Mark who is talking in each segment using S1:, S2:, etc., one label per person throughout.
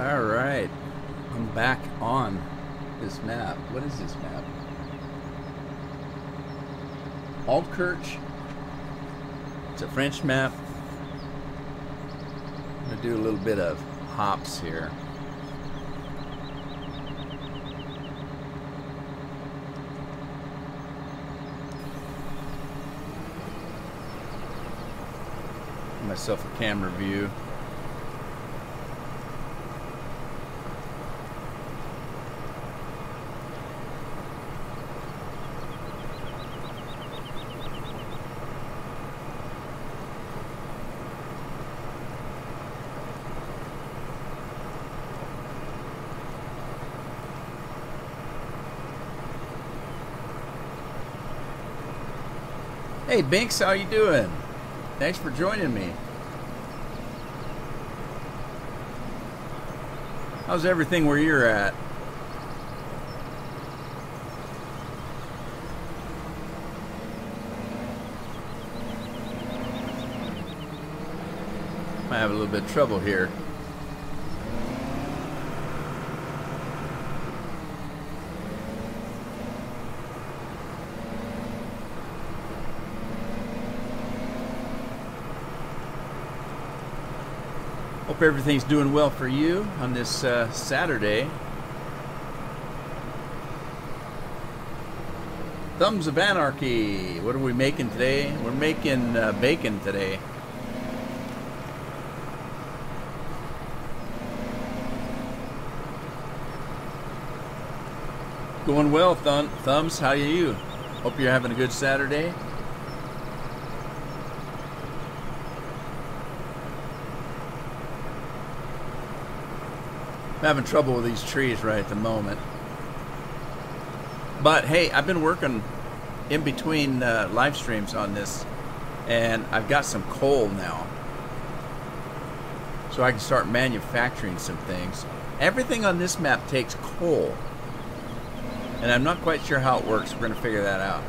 S1: All right, I'm back on this map. What is this map? Altkirch. It's a French map. I'm gonna do a little bit of hops here. Give myself a camera view. Hey Binks, how you doing? Thanks for joining me. How's everything where you're at? Might have a little bit of trouble here. Hope everything's doing well for you on this Saturday. Thumbs of Anarchy. What are we making today? We're making bacon today. Going well, Thumbs. How are you? Hope you're having a good Saturday. I'm having trouble with these trees right at the moment. But hey, I've been working in between live streams on this, and I've got some coal now. So I can start manufacturing some things. Everything on this map takes coal. And I'm not quite sure how it works. We're going to figure that out.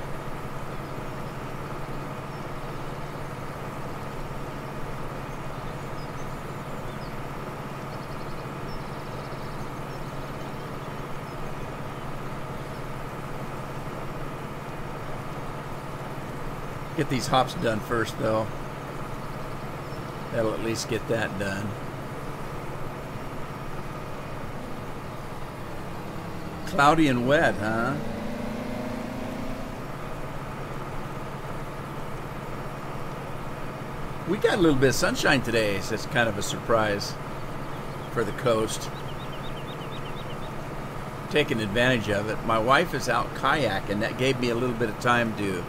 S1: Get these hops done first, though. That'll at least get that done. Cloudy and wet, huh? We got a little bit of sunshine today, so it's kind of a surprise for the coast. Taking advantage of it. My wife is out kayaking. That gave me a little bit of time to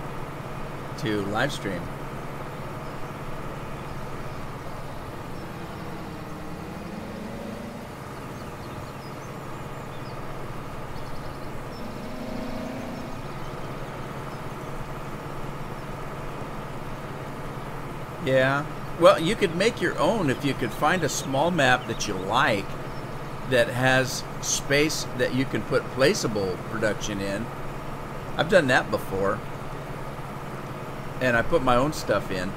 S1: live stream. Yeah. Well, you could make your own if you could find a small map that you like that has space that you can put placeable production in. I've done that before. And I put my own stuff in.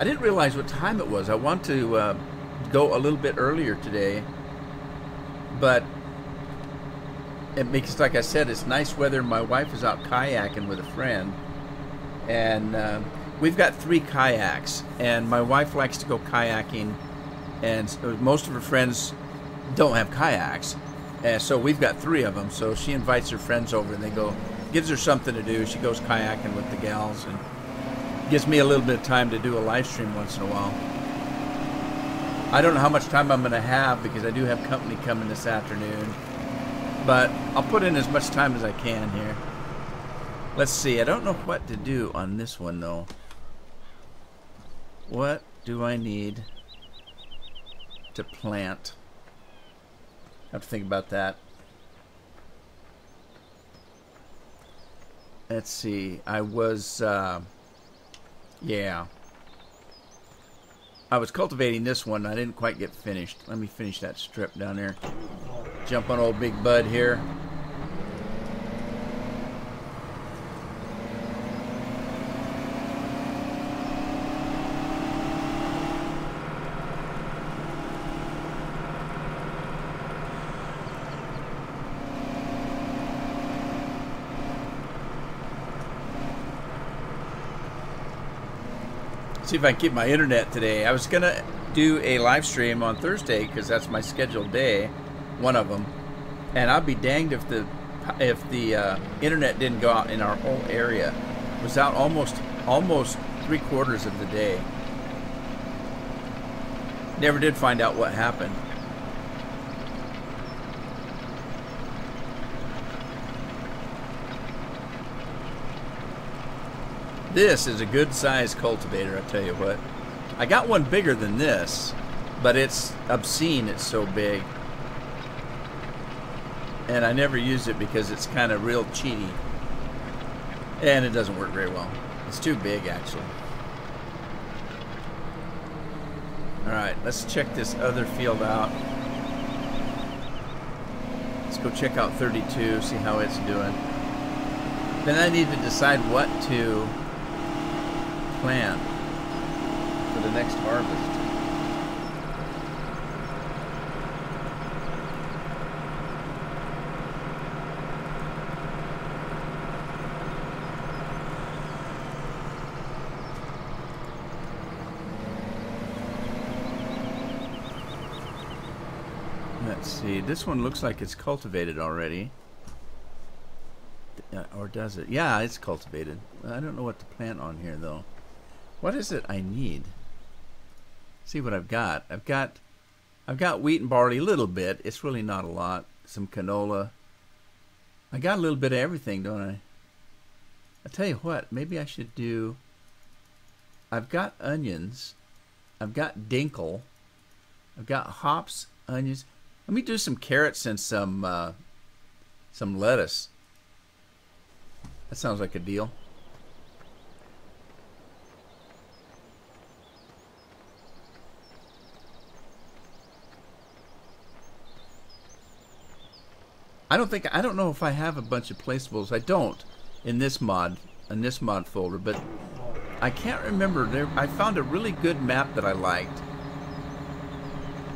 S1: I didn't realize what time it was. I want to go a little bit earlier today, but it makes, like I said, it's nice weather. My wife is out kayaking with a friend, and we've got 3 kayaks, and my wife likes to go kayaking, and most of her friends don't have kayaks, and so we've got 3 of them. So she invites her friends over, and they go, gives her something to do. She goes kayaking with the gals, and gives me a little bit of time to do a live stream once in a while. I don't know how much time I'm going to have because I do have company coming this afternoon, but I'll put in as much time as I can here. Let's see. I don't know what to do on this one, though. What do I need to plant? I have to think about that. Let's see. I was, yeah. I was cultivating this one. I didn't quite get finished. Let me finish that strip down there. Jump on old Big Bud here. See if I can keep my internet today. I was going to do a live stream on Thursday because that's my scheduled day, one of them. And I'll be danged if the internet didn't go out in our whole area. It was out almost 3/4 of the day. Never did find out what happened. This is a good size cultivator, I tell you what. I got one bigger than this, but it's obscene, it's so big. And I never use it because it's kind of real cheaty. And it doesn't work very well. It's too big, actually. Alright, let's check this other field out. Let's go check out 32, see how it's doing. Then I need to decide what to plant for the next harvest. Let's see, this one looks like it's cultivated already. Or does it? Yeah, it's cultivated. I don't know what to plant on here though. What is it I need? See what I've got. I've got wheat and barley a little bit. It's really not a lot. Some canola. I got a little bit of everything, don't I? I'll tell you what, maybe I should do... I've got onions. I've got dinkle. I've got hops, onions. Let me do some carrots and some lettuce. That sounds like a deal. I don't know if I have a bunch of placeables. I don't in this mod folder, but I can't remember. I found a really good map that I liked.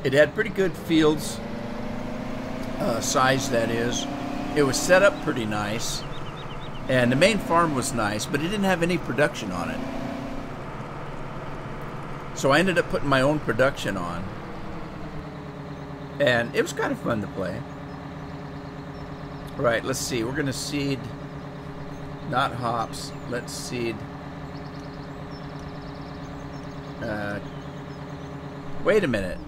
S1: It had pretty good fields, size that is. It was set up pretty nice, and the main farm was nice, but it didn't have any production on it. So I ended up putting my own production on, and it was kind of fun to play. Right, let's see. We're going to seed, not hops. Let's seed. Wait a minute.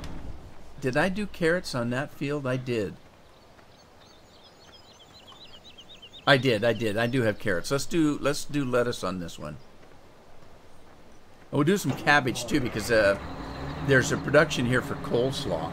S1: Did I do carrots on that field? I did. I did. I do have carrots. Let's do lettuce on this one. And we'll do some cabbage too because there's a production here for coleslaw.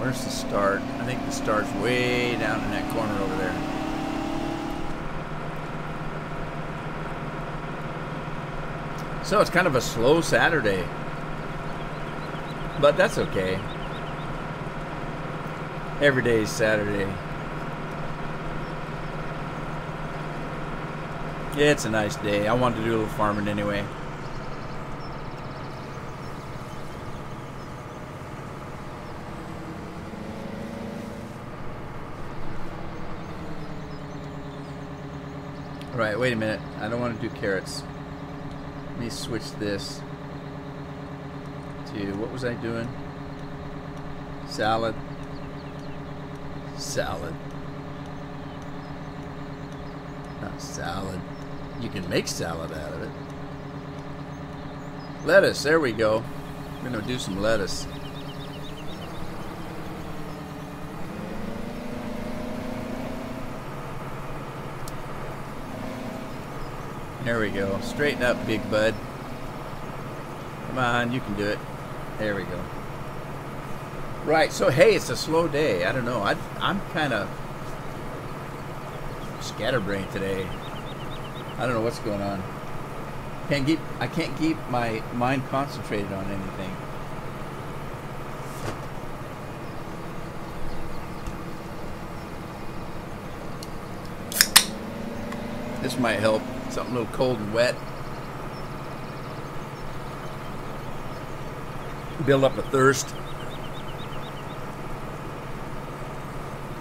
S1: Where's the start? I think the start's way down in that corner over there. So it's kind of a slow Saturday, but that's okay. Every day is Saturday. Yeah, it's a nice day. I wanted to do a little farming anyway. Right, wait a minute. I don't want to do carrots. Let me switch this to, what was I doing? Salad. Salad. Not salad. You can make salad out of it. Lettuce, there we go. We're going to do some lettuce. There we go. Straighten up, big bud. Come on, you can do it. There we go. Right, so hey, it's a slow day. I don't know. I'm kind of scatterbrained today. I don't know what's going on. I can't keep my mind concentrated on anything. This might help. Something a little cold and wet. Build up a thirst.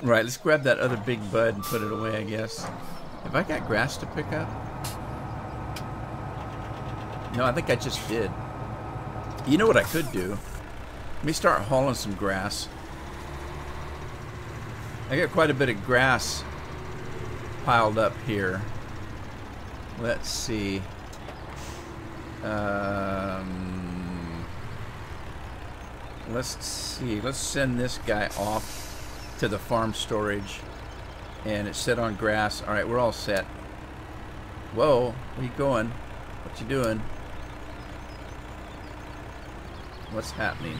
S1: Right, let's grab that other big bud and put it away, I guess. Have I got grass to pick up? No, I think I just did. You know what I could do? Let me start hauling some grass. I got quite a bit of grass piled up here. Let's see. Let's see. Let's send this guy off to the farm storage. And it's set on grass. Alright, we're all set. Whoa, where you going? What you doing? What's happening?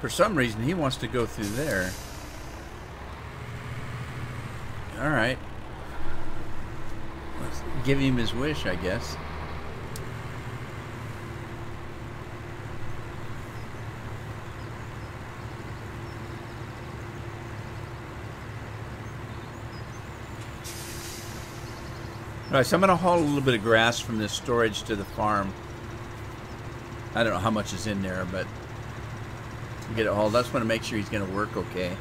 S1: For some reason, he wants to go through there. Alright. Let's give him his wish, I guess. Alright, so I'm going to haul a little bit of grass from this storage to the farm. I don't know how much is in there, but get it hauled. I just want to make sure he's going to work okay.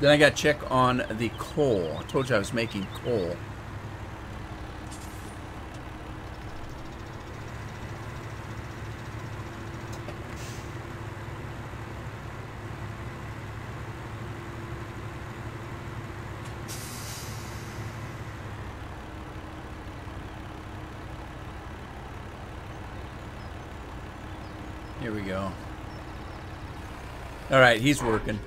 S1: Then I got to check on the coal. I told you I was making coal. Here we go. All right, he's working.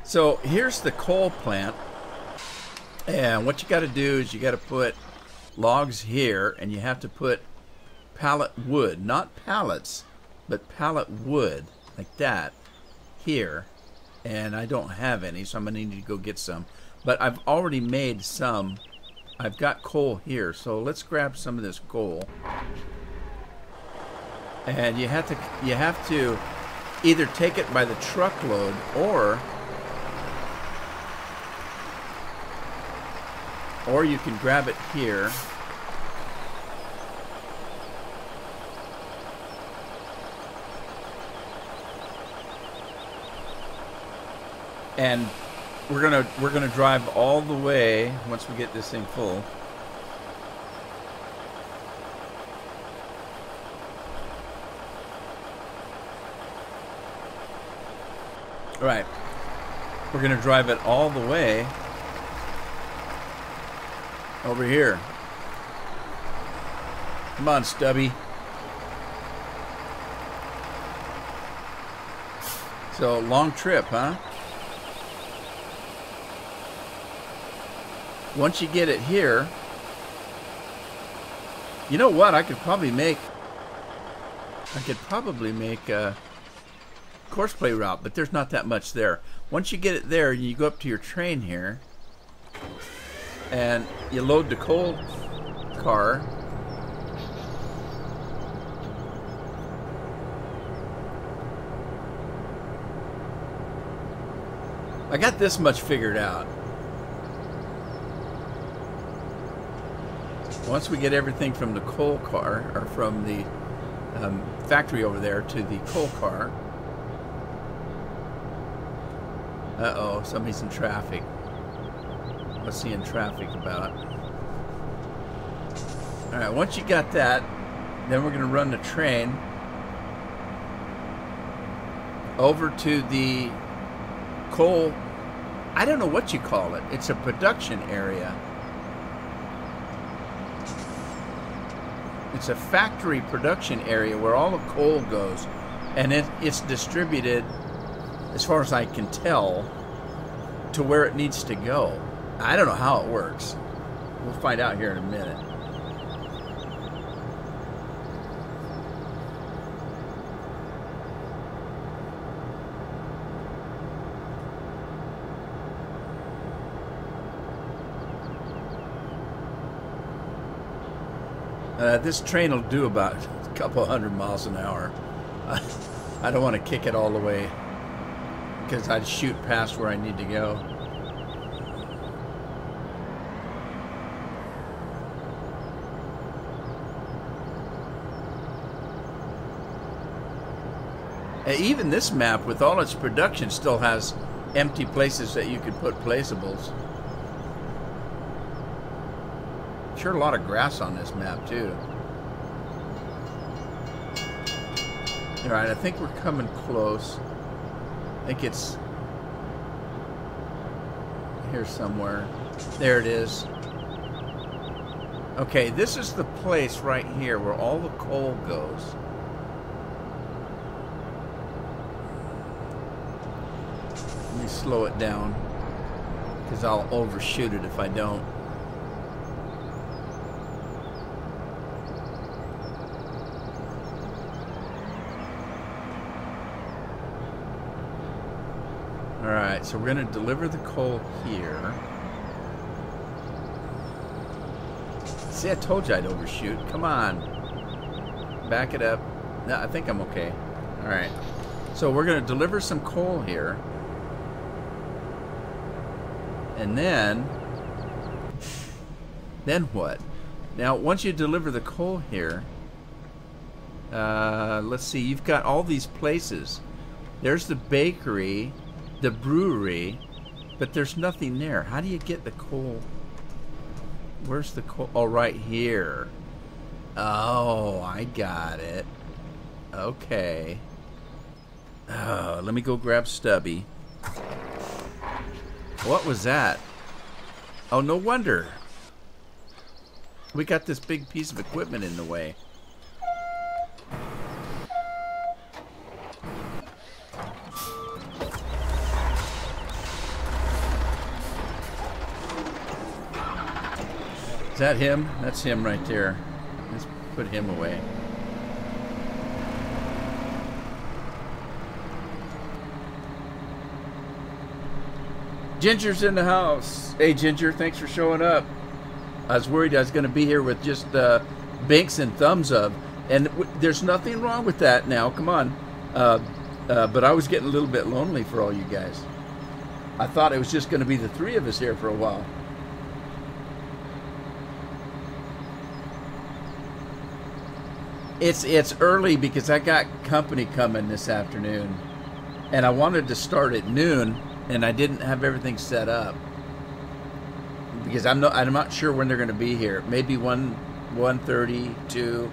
S1: So here's the coal plant. And what you got to do is you got to put logs here, and you have to put pallet wood, not pallets, but pallet wood, like that, here. And I don't have any, so I'm going to need to go get some. But I've already made some. I've got coal here, so let's grab some of this coal. And you have to either take it by the truckload or you can grab it here. And we're gonna drive all the way once we get this thing full. Right. We're going to drive it all the way over here. Come on, Stubby. So, long trip, huh? Once you get it here, you know what? I could probably make a courseplay route, but there's not that much there. Once you get it there, you go up to your train here and you load the coal car. I got this much figured out. Once we get everything from the coal car, or from the factory over there to the coal car. Uh-oh, somebody's in traffic. What's he in traffic about? Alright, once you got that, then we're going to run the train over to the coal, I don't know what you call it. It's a production area. It's a factory production area where all the coal goes. And it's distributed, as far as I can tell, to where it needs to go. I don't know how it works. We'll find out here in a minute. This train will do about a couple 100 miles an hour. I don't want to kick it all the way because I'd shoot past where I need to go. Even this map, with all its production, still has empty places that you could put placeables. Sure, a lot of grass on this map, too. Alright, I think we're coming close. I think it's here somewhere. There it is. Okay, this is the place right here where all the coal goes. Let me slow it down, because I'll overshoot it if I don't. Alright, so we're going to deliver the coal here. See, I told you I'd overshoot. Come on. Back it up. No, I think I'm okay. Alright. So we're going to deliver some coal here. And then what? Now, once you deliver the coal here, let's see, you've got all these places. There's the bakery, the brewery, but there's nothing there. How do you get the coal? Where's the coal? Oh, right here. Oh, I got it. Okay. Oh, let me go grab Stubby. What was that? Oh, no wonder. We got this big piece of equipment in the way. Is that him? That's him right there. Let's put him away. Ginger's in the house. Hey, Ginger, thanks for showing up. I was worried I was going to be here with just binks and thumbs up. And there's nothing wrong with that now. Come on. But I was getting a little bit lonely for all you guys. I thought it was just going to be the three of us here for a while. It's early because I got company coming this afternoon. And I wanted to start at noon. And I didn't have everything set up because I'm not sure when they're going to be here. Maybe 1:30, 2.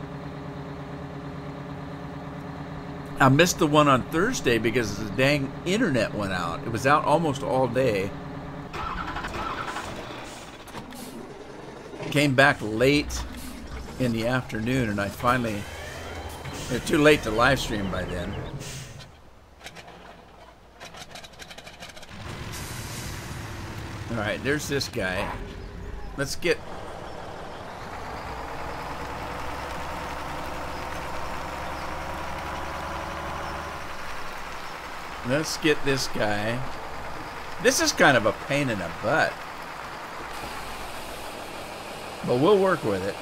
S1: I missed the one on Thursday because the dang internet went out. It was out almost all day. Came back late in the afternoon, and I finally... It's too late to live stream by then. Alright, there's this guy. Let's get... Let's get this guy. This is kind of a pain in the butt. But we'll work with it.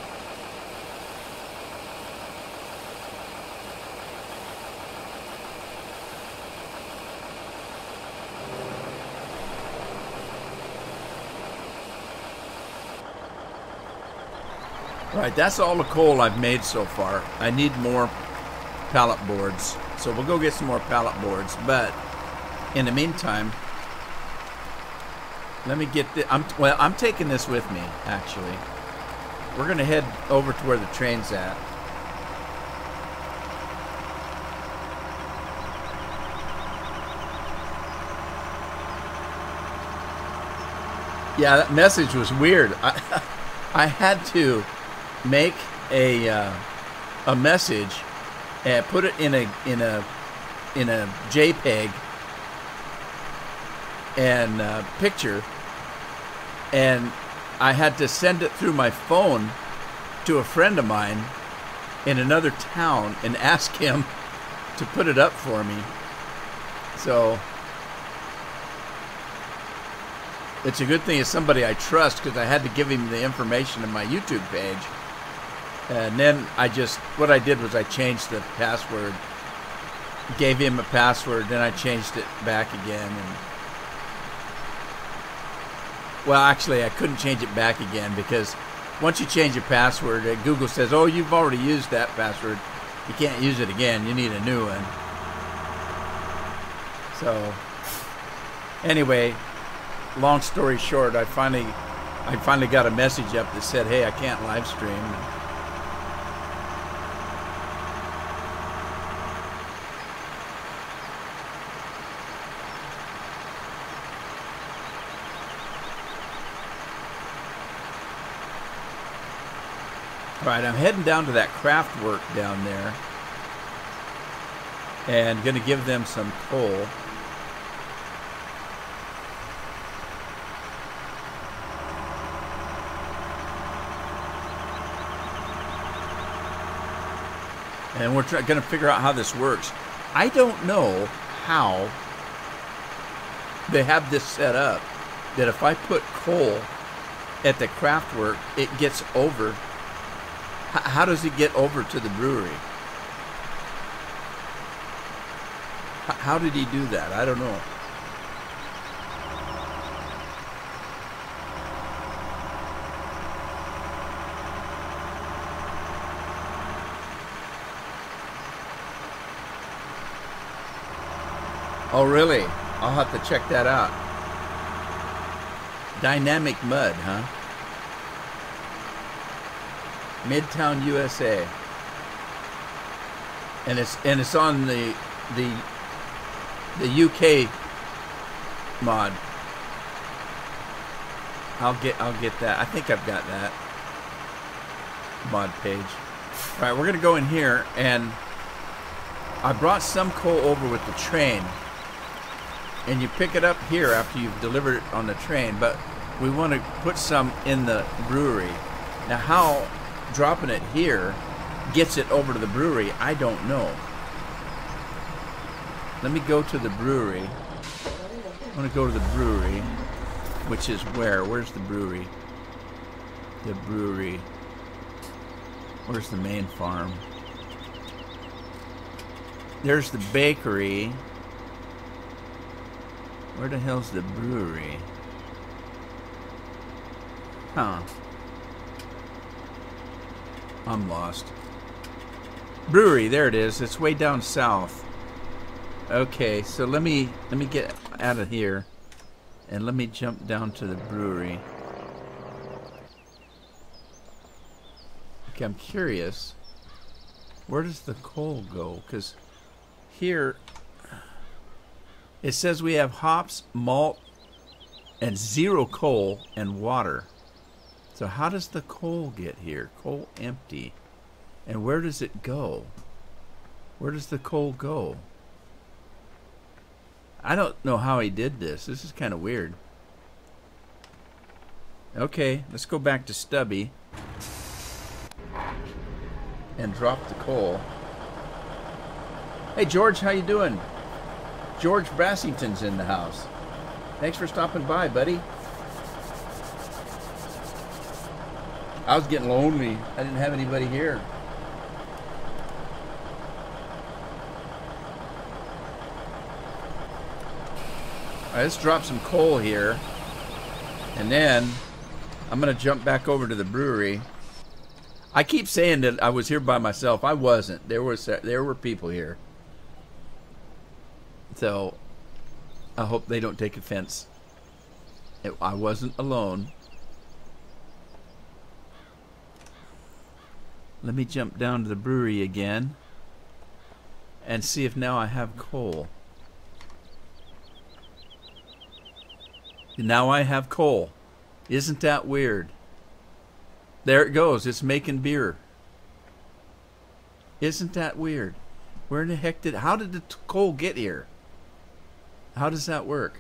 S1: Alright, that's all the coal I've made so far. I need more pallet boards. So we'll go get some more pallet boards. But in the meantime, let me get this. I'm taking this with me, actually. We're going to head over to where the train's at. Yeah, that message was weird. I had to make a message and put it in a JPEG and picture, and I had to send it through my phone to a friend of mine in another town and ask him to put it up for me. So it's a good thing it's somebody I trust, because I had to give him the information in my YouTube page. And then what I did was I changed the password, gave him a password, then I changed it back again. And well, actually, I couldn't change it back again because once you change your password, Google says, oh, you've already used that password. You can't use it again. You need a new one. So, anyway, long story short, I finally got a message up that said, hey, I can't live stream. All right, I'm heading down to that craft work down there and going to give them some coal. And we're going to figure out how this works. I don't know how they have this set up that if I put coal at the craft work, it gets over. How does it get over to the brewery? How did he do that? I don't know. Oh, really? I'll have to check that out. Dynamic mud, huh? Midtown, USA. And it's on the UK mod. I'll get that. I think I've got that mod page. All right, we're gonna go in here, and I brought some coal over with the train. And you pick it up here after you've delivered it on the train, but we want to put some in the brewery. Now, how dropping it here gets it over to the brewery, I don't know. Let me go to the brewery. I want to go to the brewery, which is where? Where's the brewery? The brewery. Where's the main farm? There's the bakery. Where the hell's the brewery? Huh. I'm lost. Brewery, there it is. It's way down south. Okay, so let me get out of here and let me jump down to the brewery. Okay, I'm curious. Where does the coal go? Because here it says we have hops, malt, and 0 coal and water. So how does the coal get here? Coal empty. And where does it go? Where does the coal go? I don't know how he did this. This is kind of weird. Okay, let's go back to Stubby and drop the coal. Hey George, how you doing? George Brassington's in the house. Thanks for stopping by, buddy. I was getting lonely. I didn't have anybody here. All right, let's drop some coal here. And then I'm going to jump back over to the brewery. I keep saying that I was here by myself. I wasn't. There were people here. So, I hope they don't take offense. I wasn't alone. Let me jump down to the brewery again and see if now I have coal. Now I have coal. Isn't that weird? There it goes. It's making beer. Isn't that weird? Where in the heck how did the coal get here? How does that work?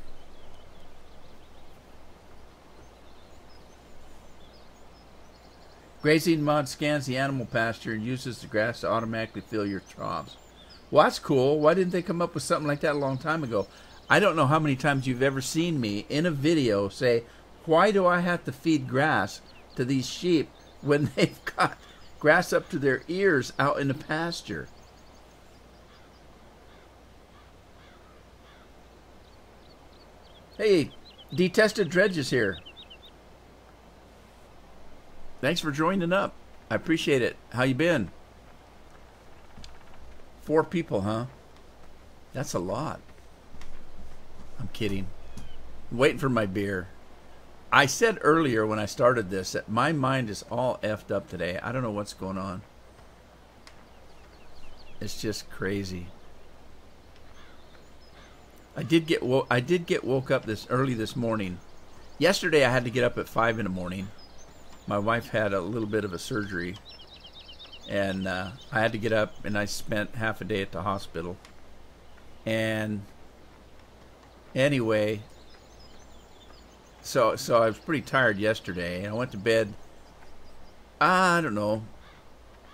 S1: Grazing mod scans the animal pasture and uses the grass to automatically fill your troughs. Well, that's cool. Why didn't they come up with something like that a long time ago? I don't know how many times you've ever seen me in a video say, why do I have to feed grass to these sheep when they've got Grass up to their ears out in the pasture. Hey, Detested Dredge is here. Thanks for joining up. I appreciate it. How you been? 4 people, huh? That's a lot. I'm kidding. I'm waiting for my beer. I said earlier when I started this that my mind is all effed up today. I don't know what's going on. It's just crazy. I did get woke up this early this morning. Yesterday I had to get up at 5 in the morning. My wife had a little bit of a surgery, and I had to get up, and I spent half a day at the hospital. And anyway, so I was pretty tired yesterday, and I went to bed, I don't know,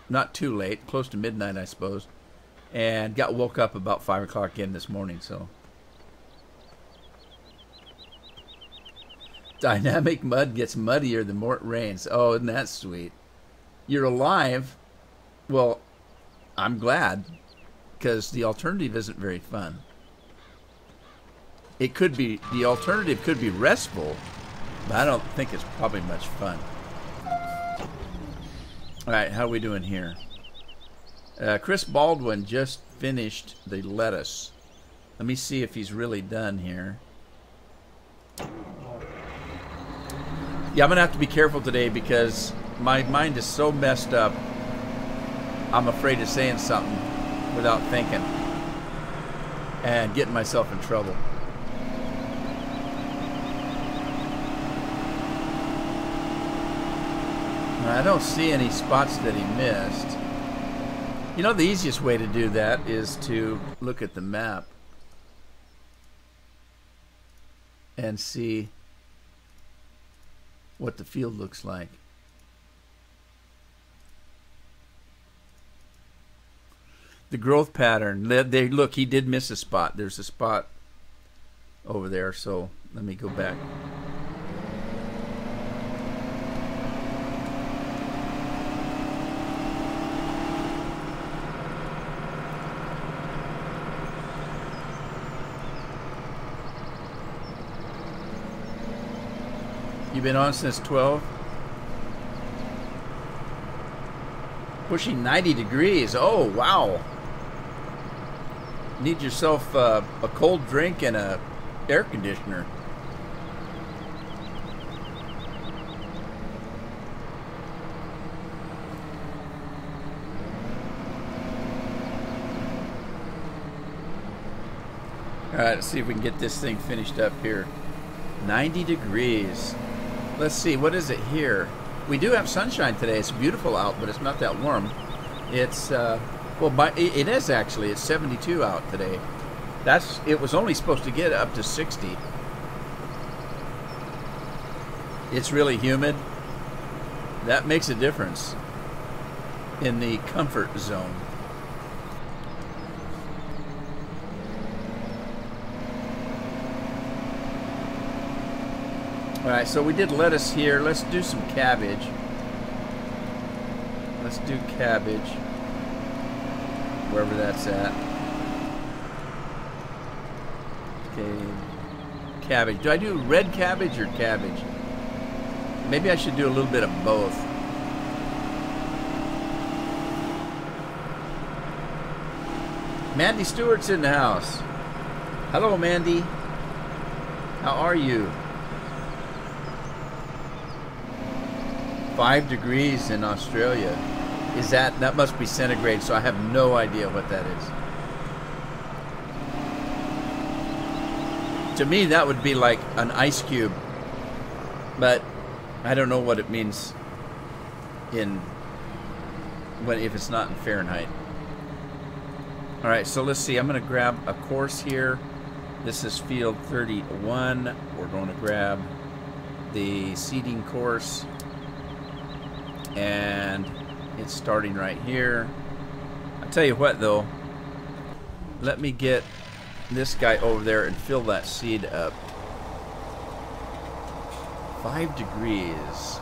S1: not too late, close to midnight, I suppose, and got woke up about 5 o'clock again this morning. So dynamic mud gets muddier the more it rains. Oh, isn't that sweet? You're alive. Well, I'm glad, because the alternative isn't very fun. It could be, the alternative could be restful, but I don't think it's probably much fun. All right, how are we doing here? Chris Baldwin just finished the lettuce. Let me see if he's really done here. Yeah, I'm going to have to be careful today because my mind is so messed up, I'm afraid of saying something without thinking and getting myself in trouble. I don't see any spots that he missed. You know, the easiest way to do that is to look at the map and see what the field looks like. The growth pattern. Look, he did miss a spot. There's a spot over there, so let me go back. You've been on since 12? Pushing 90 degrees. Oh, wow. Need yourself a cold drink and a air conditioner. All right, let's see if we can get this thing finished up here. 90 degrees. Let's see, what is it here? We do have sunshine today. It's beautiful out, but it's not that warm. It's, it is actually. It's 72 out today. It was only supposed to get up to 60. It's really humid. That makes a difference in the comfort zone. All right, so we did lettuce here. Let's do some cabbage. Let's do cabbage, wherever that's at. Okay, cabbage. Do I do red cabbage or cabbage? Maybe I should do a little bit of both. Mandy Stewart's in the house. Hello, Mandy. How are you? 5 degrees in Australia. Is that must be centigrade, so I have no idea what that is. To me, that would be like an ice cube, but I don't know what it means if it's not in Fahrenheit. All right, so let's see. I'm going to grab a course here. This is field 31. We're going to grab the seeding course. And it's starting right here. I'll tell you what though, let me get this guy over there and fill that seed up. 5 degrees.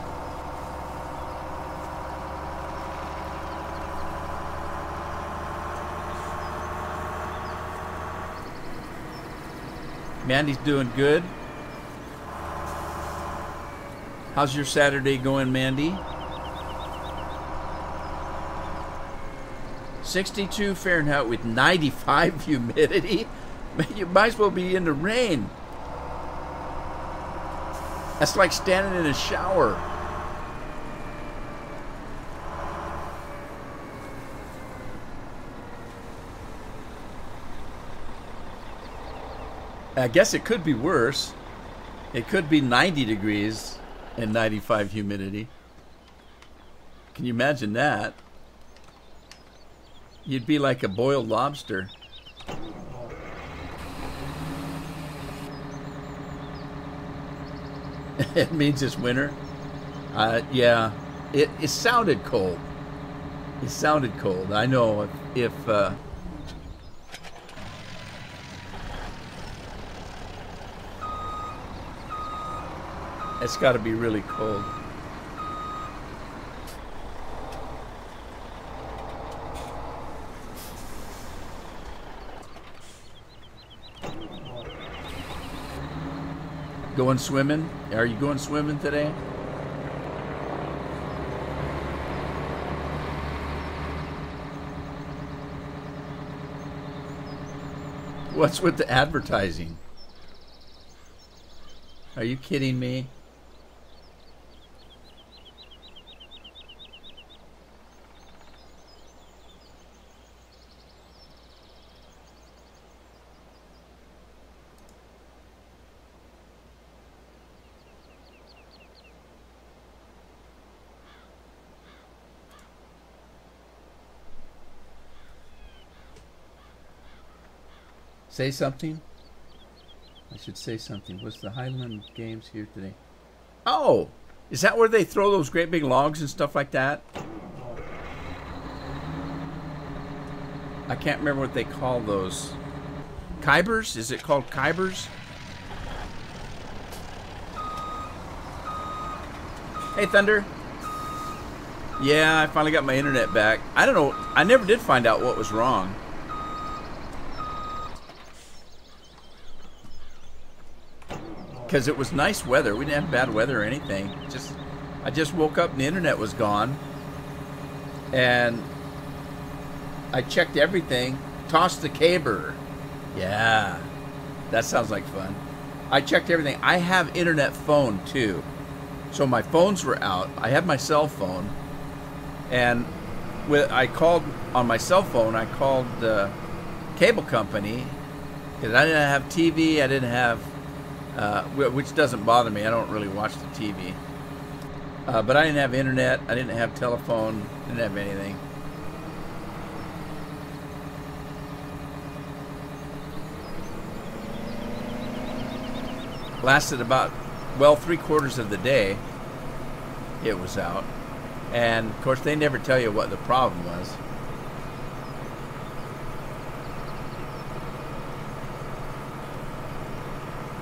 S1: Mandy's doing good. How's your Saturday going, Mandy? 62 Fahrenheit with 95 humidity. You might as well be in the rain. That's like standing in a shower. I guess it could be worse. It could be 90 degrees and 95 humidity. Can you imagine that? You'd be like a boiled lobster. It means it's winter. Yeah, it sounded cold. It sounded cold. I know if it's got to be really cold. Going swimming? Are you going swimming today? What's with the advertising? Are you kidding me? Say something. I should say something. What's the Highland Games here today? Oh! Is that where they throw those great big logs and stuff like that? I can't remember what they call those. Kybers? Is it called Kybers? Hey, Thunder. Yeah, I finally got my internet back. I don't know. I never did find out what was wrong. Because it was nice weather. We didn't have bad weather or anything. I just woke up and the internet was gone. And I checked everything. Tossed the caber. Yeah. That sounds like fun. I checked everything. I have internet phone too. So my phones were out. I had my cell phone. And I called on my cell phone. I called the cable company. Because I didn't have TV. I didn't have... which doesn't bother me. I don't really watch the TV. But I didn't have internet. I didn't have telephone. Didn't have anything. Lasted about, well, 3/4 of the day. It was out. And, of course, they never tell you what the problem was.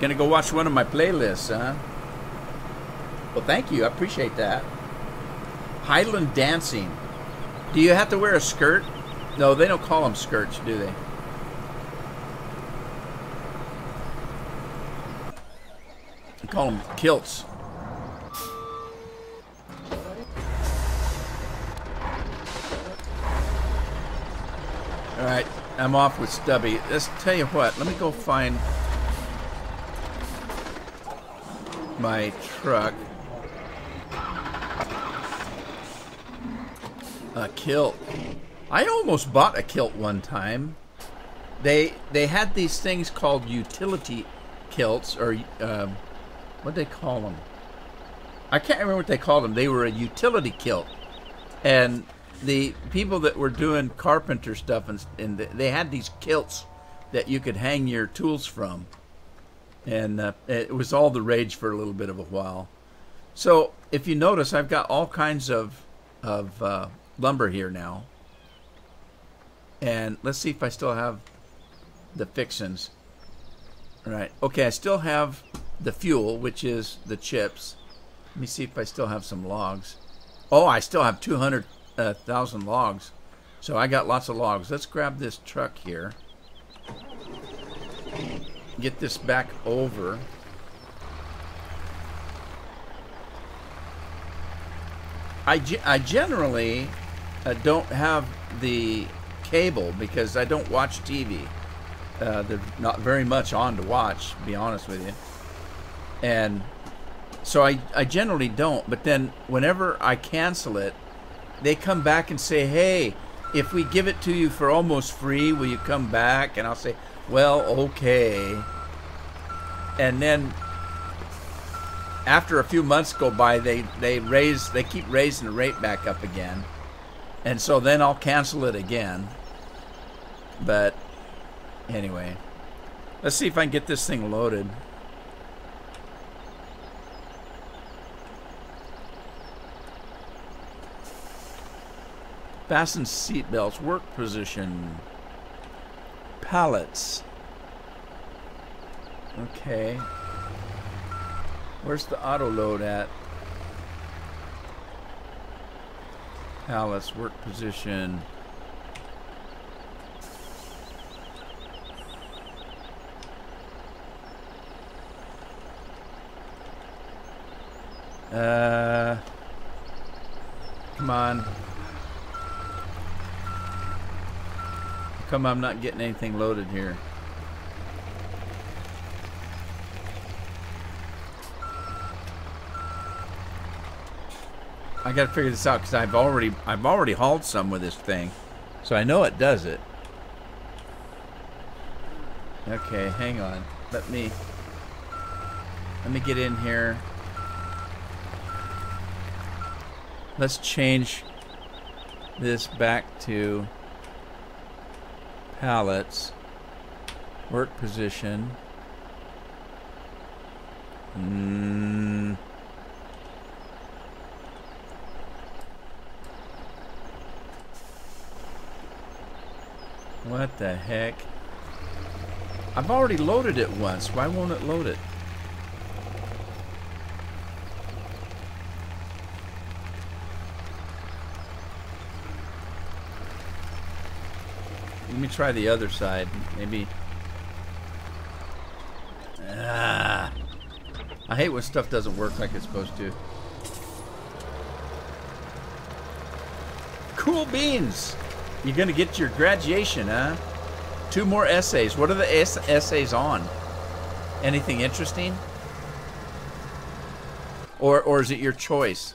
S1: Gonna go watch one of my playlists, huh? Well, thank you. I appreciate that. Highland dancing. Do you have to wear a skirt? No, they don't call them skirts, do they? They call them kilts. All right, I'm off with Stubby. Let's tell you what. Let me go find my truck. A kilt. I almost bought a kilt one time. They had these things called utility kilts, or what they call them? I can't remember what they called them. They were a utility kilt, and the people that were doing carpenter stuff and they had these kilts that you could hang your tools from. And it was all the rage for a little bit of a while. So if you notice, I've got all kinds of lumber here now. And let's see if I still have the fixins. All right. Okay, I still have the fuel, which is the chips. Let me see if I still have some logs. Oh, I still have 200,000 logs. So I got lots of logs. Let's grab this truck here. get this back over. I generally don't have the cable because I don't watch TV. There's not very much on to watch, to be honest with you. And so I generally don't. But then whenever I cancel it, they come back and say, hey, if we give it to you for almost free, will you come back? And I'll say, well, okay. And then after a few months go by, they keep raising the rate back up again. And so then I'll cancel it again. But anyway, let's see if I can get this thing loaded. Fasten seat belts, work position, pallets. Okay. Where's the auto load at? Pallets, work position. Come on. Come on, I'm not getting anything loaded here. I gotta figure this out because I've already hauled some with this thing, so I know it does it. Okay, hang on. Let me get in here. Let's change this back to pallets, work position. What the heck? I've already loaded it once. Why won't it load it? Let me try the other side. Maybe. I hate when stuff doesn't work like it's supposed to. Cool beans! You're gonna get your graduation, huh? 2 more essays. What are the essays on? Anything interesting? Or is it your choice?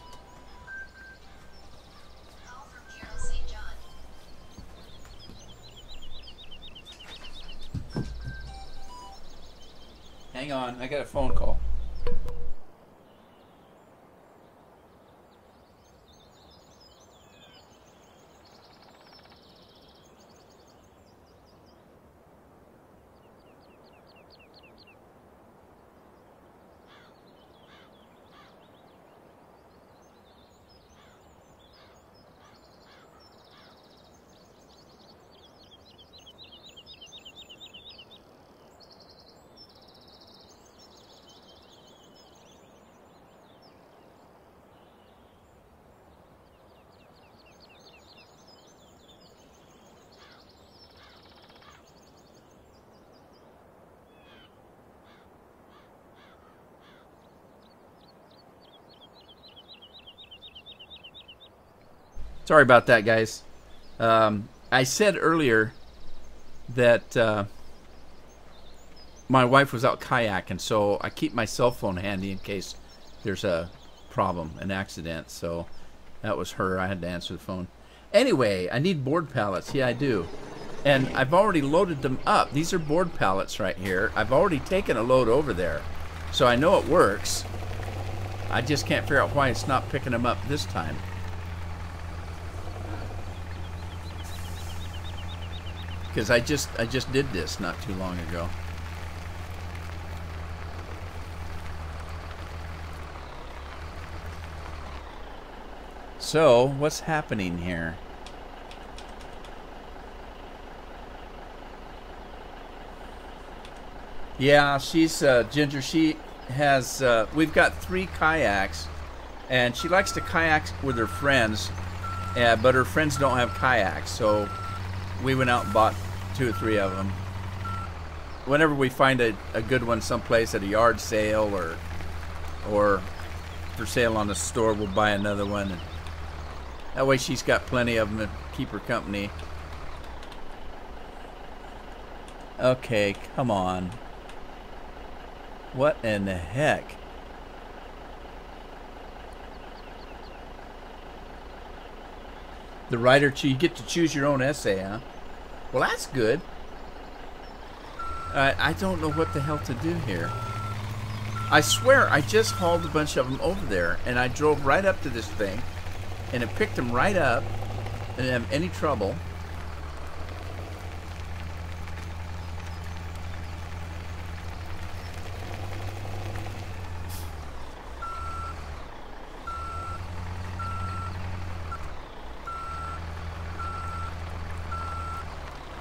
S1: Hang on, I got a phone call. Sorry about that, guys. I said earlier that my wife was out kayaking, so I keep my cell phone handy in case there's a problem, an accident. So that was her. I had to answer the phone. Anyway, I need board pallets. Yeah, I do. And I've already loaded them up. These are board pallets right here. I've already taken a load over there. So I know it works. I just can't figure out why it's not picking them up this time. Because I just did this not too long ago. So, what's happening here? Yeah, she's Ginger. She has. We've got 3 kayaks, and she likes to kayak with her friends, but her friends don't have kayaks, so we went out and bought 2 or 3 of them. whenever we find a good one someplace at a yard sale or for sale on the store, we'll buy another one. And that way she's got plenty of them to keep her company. Okay, come on. What in the heck? The writer, you get to choose your own essay, huh? Well, that's good. I don't know what the hell to do here. I swear I just hauled a bunch of them over there, and I drove right up to this thing, and it picked them right up. I didn't have any trouble.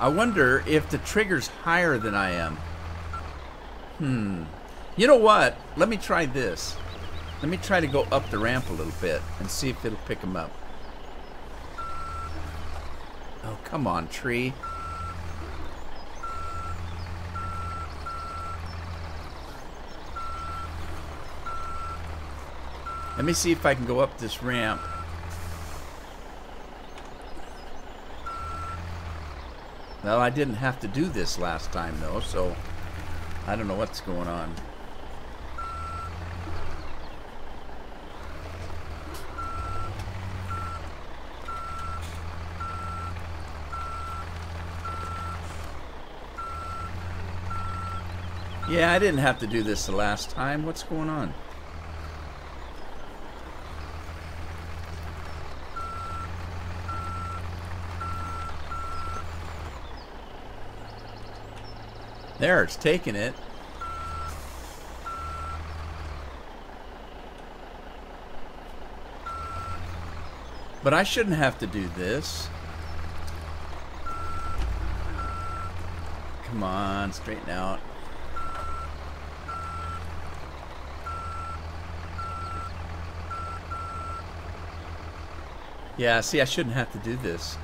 S1: I wonder if the trigger's higher than I am. You know what? Let me try this. Let me try to go up the ramp a little bit and see if it'll pick them up. Oh, come on, tree. Let me see if I can go up this ramp. Well, I didn't have to do this last time, though, so I don't know what's going on. Yeah, I didn't have to do this the last time. What's going on? There, it's taking it. But I shouldn't have to do this. Come on, straighten out. Yeah, see, I shouldn't have to do this.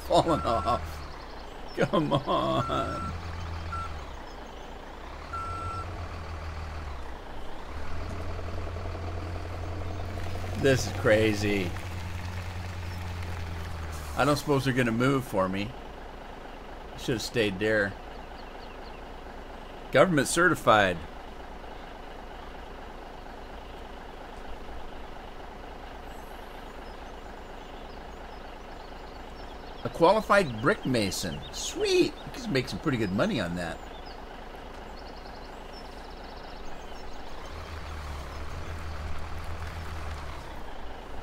S1: Falling off. Come on. This is crazy. I don't suppose they're going to move for me. Should have stayed there. Government certified. A qualified brick mason. Sweet. You can make some pretty good money on that.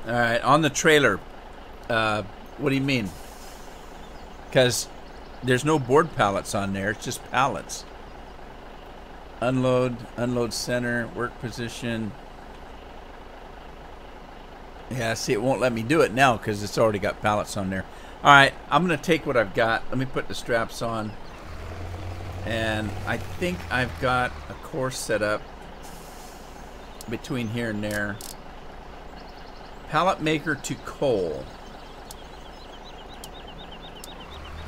S1: Alright, on the trailer. What do you mean? Because there's no board pallets on there. It's just pallets. Unload center, work position. Yeah, see, it won't let me do it now because it's already got pallets on there. Alright, I'm going to take what I've got. Let me put the straps on. And I think I've got a course set up between here and there. Pallet maker to coal.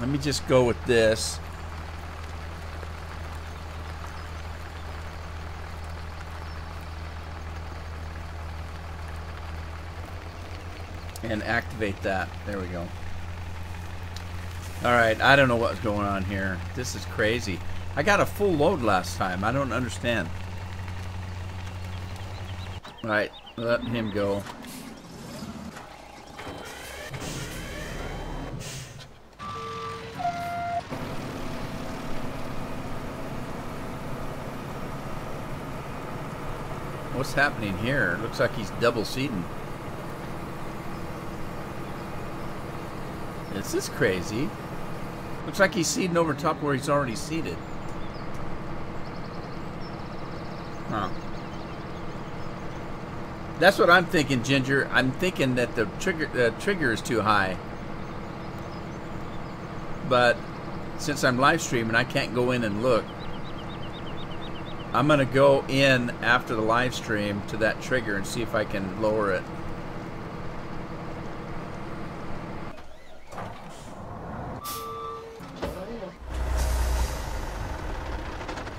S1: Let me just go with this. And activate that. There we go. Alright, I don't know what's going on here. This is crazy. I got a full load last time. I don't understand. Alright, let him go. What's happening here? Looks like he's double seating. This is crazy. Looks like he's seating over top where he's already seated. Huh. That's what I'm thinking, Ginger. I'm thinking that the trigger is too high. But since I'm live streaming, I can't go in and look. I'm going to go in after the live stream to that trigger and see if I can lower it.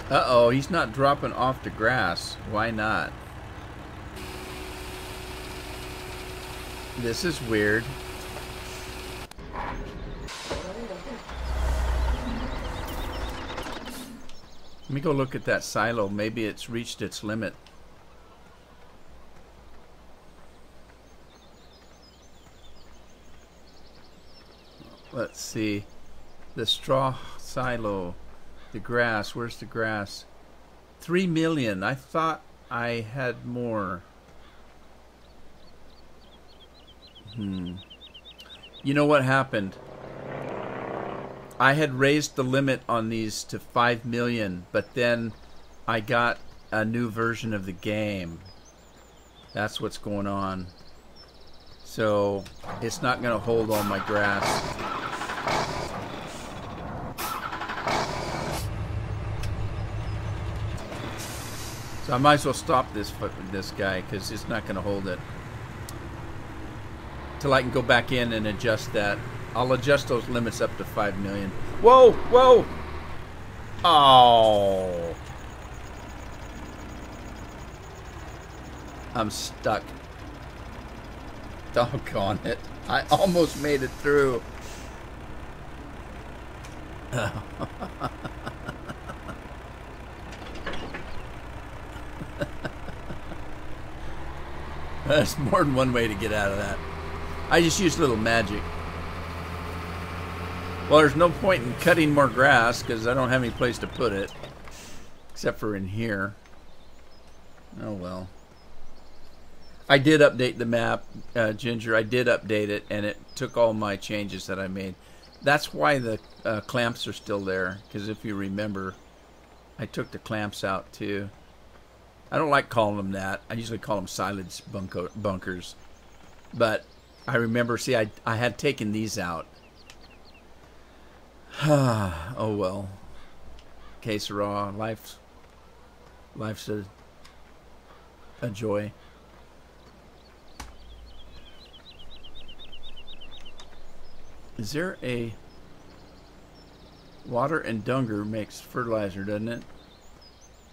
S1: Uh-oh, he's not dropping off the grass. Why not? This is weird. Let me go look at that silo. Maybe it's reached its limit. Let's see. The straw silo. The grass. Where's the grass? 3 million. I thought I had more. You know what happened? I had raised the limit on these to 5 million, but then I got a new version of the game. That's what's going on. So it's not going to hold all my grass. So I might as well stop this guy because it's not going to hold it. Till I can go back in and adjust that. I'll adjust those limits up to 5 million. Whoa! Whoa! Oh! I'm stuck. Doggone it. I almost made it through. There's more than one way to get out of that. I just used a little magic. Well, there's no point in cutting more grass because I don't have any place to put it. Except for in here. Oh well. I did update the map, Ginger. I did update it, and it took all my changes that I made. That's why the clamps are still there. Because if you remember, I took the clamps out too. I don't like calling them that. I usually call them silage bunkers. But I remember, see, I had taken these out. Oh well. Que sera. Life's a joy. Is there a water and Dunger makes fertilizer, doesn't it?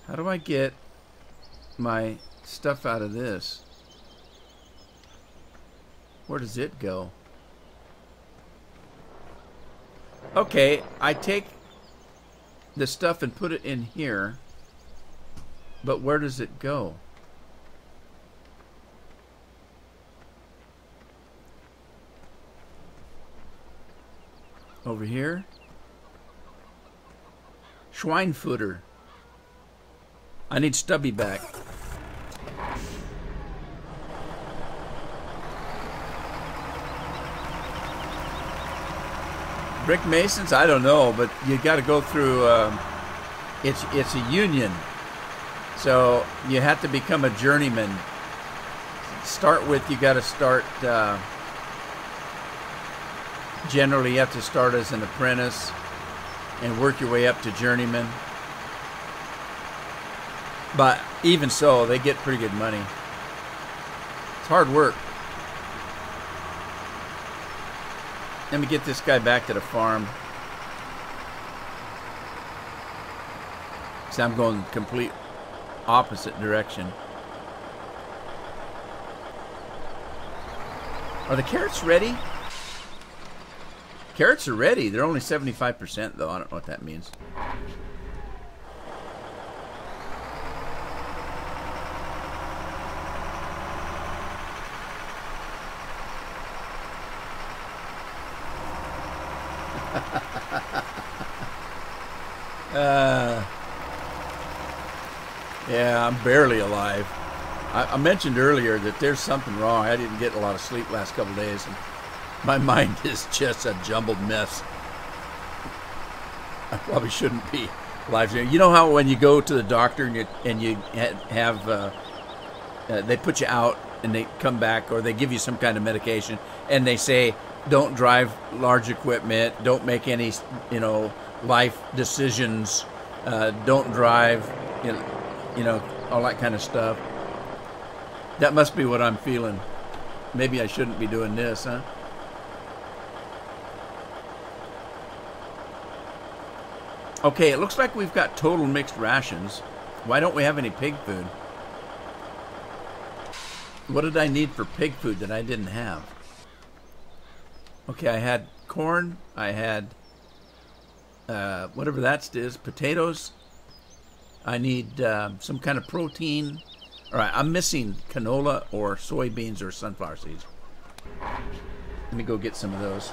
S1: How do I get my stuff out of this? Where does it go? Okay, I take the stuff and put it in here, but where does it go? Over here? Schweinfutter. I need Stubby back. Brick Masons? I don't know, but you got to go through. It's a union, so you have to become a journeyman. Start with you got to start. Generally, you have to start as an apprentice and work your way up to journeyman. But even so, they get pretty good money. It's hard work. Let me get this guy back to the farm. See, I'm going complete opposite direction. Are the carrots ready? Carrots are ready. They're only 75% though. I don't know what that means. Yeah, I'm barely alive. I mentioned earlier that there's something wrong. I didn't get a lot of sleep last couple days, and my mind is just a jumbled mess. I probably shouldn't be live streaming. You know how when you go to the doctor and you have they put you out and they come back, or they give you some kind of medication and they say don't drive large equipment, don't make any life decisions, don't drive you know, all that kind of stuff. That must be what I'm feeling. Maybe I shouldn't be doing this, huh? Okay, it looks like we've got total mixed rations. Why don't we have any pig food? What did I need for pig food that I didn't have? Okay, I had corn. I had whatever that is, potatoes. I need some kind of protein. All right, I'm missing canola or soybeans or sunflower seeds. Let me go get some of those.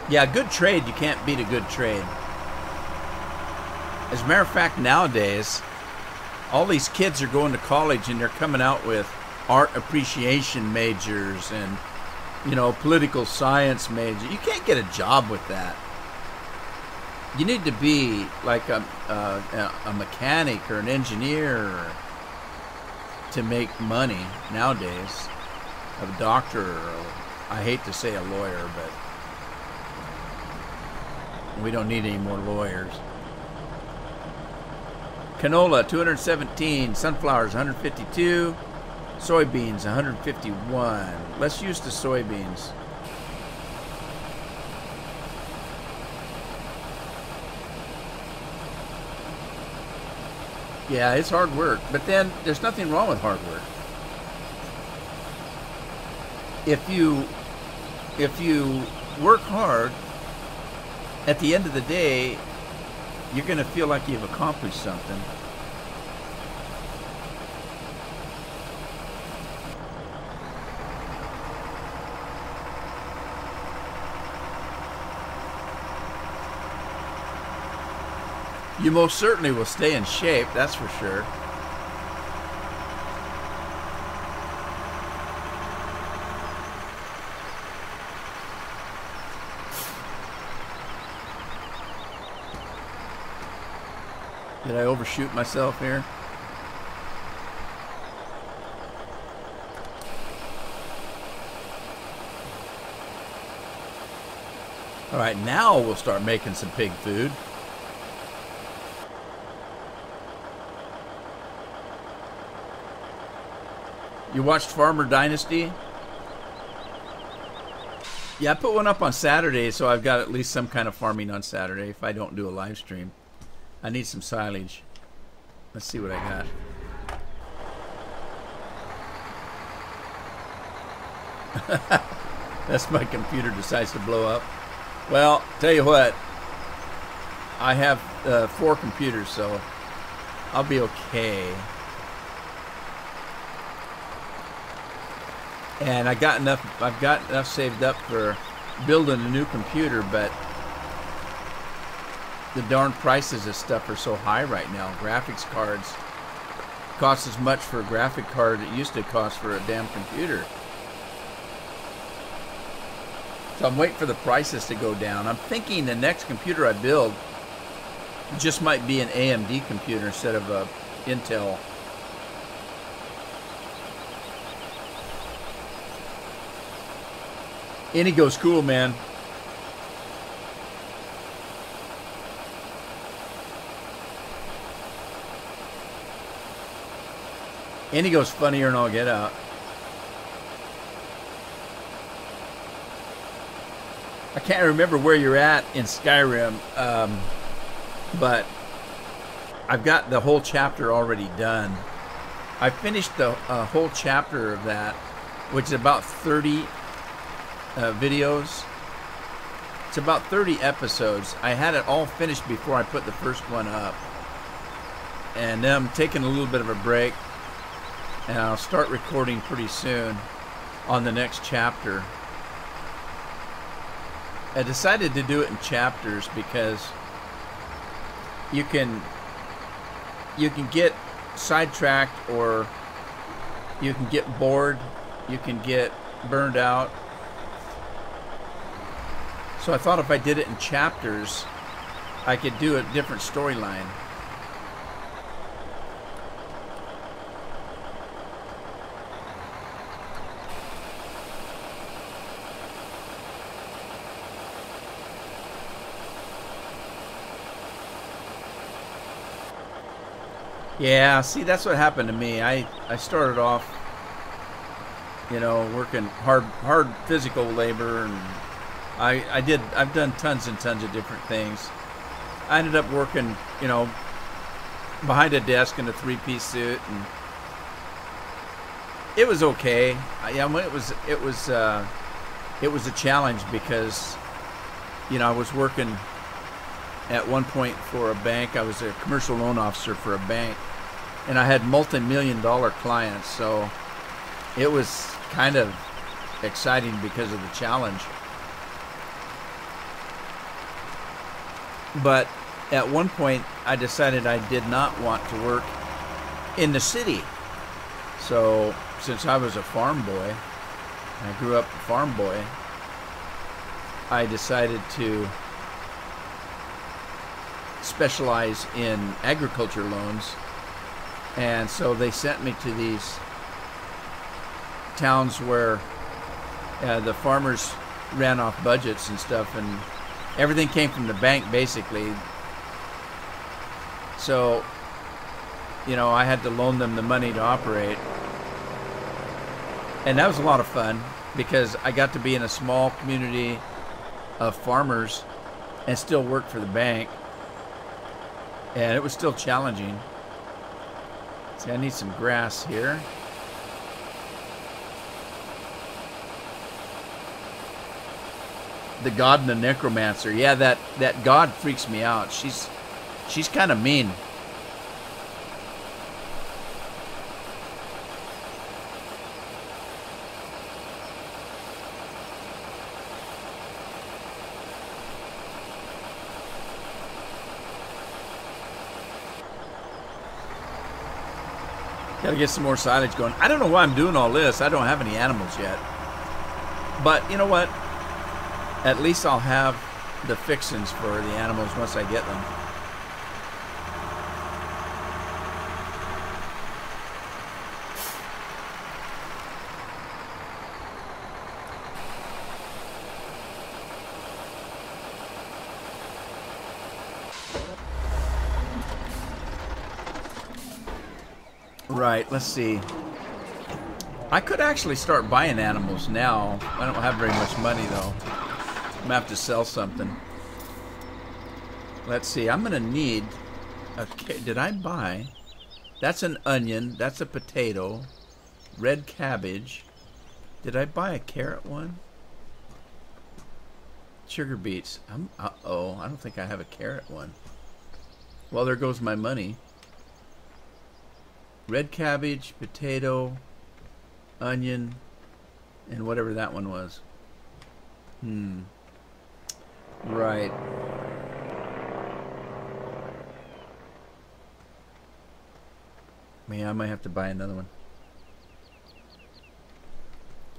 S1: Yeah, good trade. You can't beat a good trade. As a matter of fact, nowadays, all these kids are going to college and they're coming out with art appreciation majors and, you know, political science majors. You can't get a job with that. You need to be like a mechanic or an engineer to make money nowadays. A doctor, or, I hate to say a lawyer, but we don't need any more lawyers. Canola, 217. Sunflowers, 152. Soybeans, 151. Let's use the soybeans. Yeah, it's hard work, but then there's nothing wrong with hard work. If you work hard, at the end of the day, you're going to feel like you've accomplished something. You most certainly will stay in shape, that's for sure. Did I overshoot myself here? All right, now we'll start making some pig food. You watched Farmer Dynasty? Yeah, I put one up on Saturday, so I've got at least some kind of farming on Saturday if I don't do a live stream. I need some silage. Let's see what I got. That's my computer decides to blow up. Well, tell you what. I have 4 computers, so I'll be okay. And I've got enough saved up for building a new computer, but the darn prices of stuff are so high right now. Graphics cards cost as much for a graphic card it used to cost for a damn computer. So I'm waiting for the prices to go down. I'm thinking the next computer I build just might be an AMD computer instead of a Intel. Indigo's cool, man. Indigo's funnier than all get out. I can't remember where you're at in Skyrim, but I've got the whole chapter already done. I finished the whole chapter of that, which is about 30 videos. It's about 30 episodes. I had it all finished before I put the first one up. And then I'm taking a little bit of a break. And I'll start recording pretty soon on the next chapter. I decided to do it in chapters because you can get sidetracked, or you can get bored, you can get burned out. So I thought if I did it in chapters, I could do a different storyline. Yeah, see, that's what happened to me. I started off, working hard physical labor, and I've done tons and tons of different things. I ended up working, behind a desk in a three-piece suit, and it was okay. It was a challenge because, I was working at one point for a bank. I was a commercial loan officer for a bank, and I had multi-million-dollar clients, so it was kind of exciting because of the challenge. But at one point, I decided I did not want to work in the city. So since I was a farm boy, I grew up a farm boy, I decided to specialize in agriculture loans. And so they sent me to these towns where the farmers ran off budgets and stuff, and everything came from the bank basically. So, I had to loan them the money to operate. And that was a lot of fun because I got to be in a small community of farmers and still work for the bank. And it was still challenging. See, I need some grass here. The god and the necromancer. Yeah, that god freaks me out. She's kind of mean. Gotta get some more silage going. I don't know why I'm doing all this. I don't have any animals yet. But you know what? At least I'll have the fixins for the animals once I get them. Right, let's see. I could actually start buying animals now. I don't have very much money though. I'm gonna have to sell something. Let's see, I'm gonna need did I buy? That's an onion, that's a potato, red cabbage. Did I buy a carrot one? Sugar beets. Uh-oh, I don't think I have a carrot one. Well, there goes my money. Red cabbage, potato, onion, and whatever that one was. Right. Man, I might have to buy another one.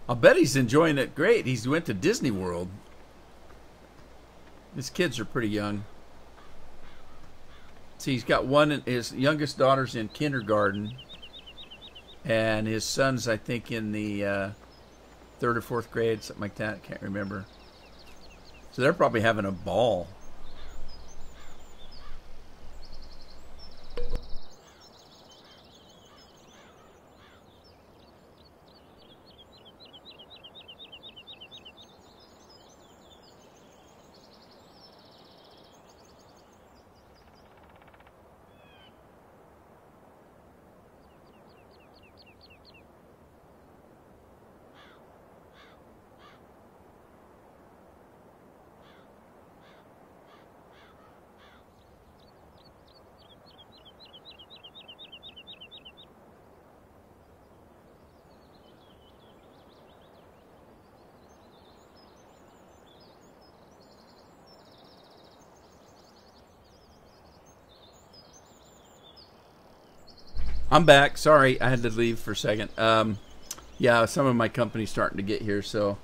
S1: I'll bet he's enjoying it great. He went to Disney World. His kids are pretty young. See, he's got one, his youngest daughter's in kindergarten, and his son's, I think, in the 3rd or 4th grade, something like that. Can't remember. So they're probably having a ball. I'm back. Sorry, I had to leave for a second. Yeah, some of my company's starting to get here, so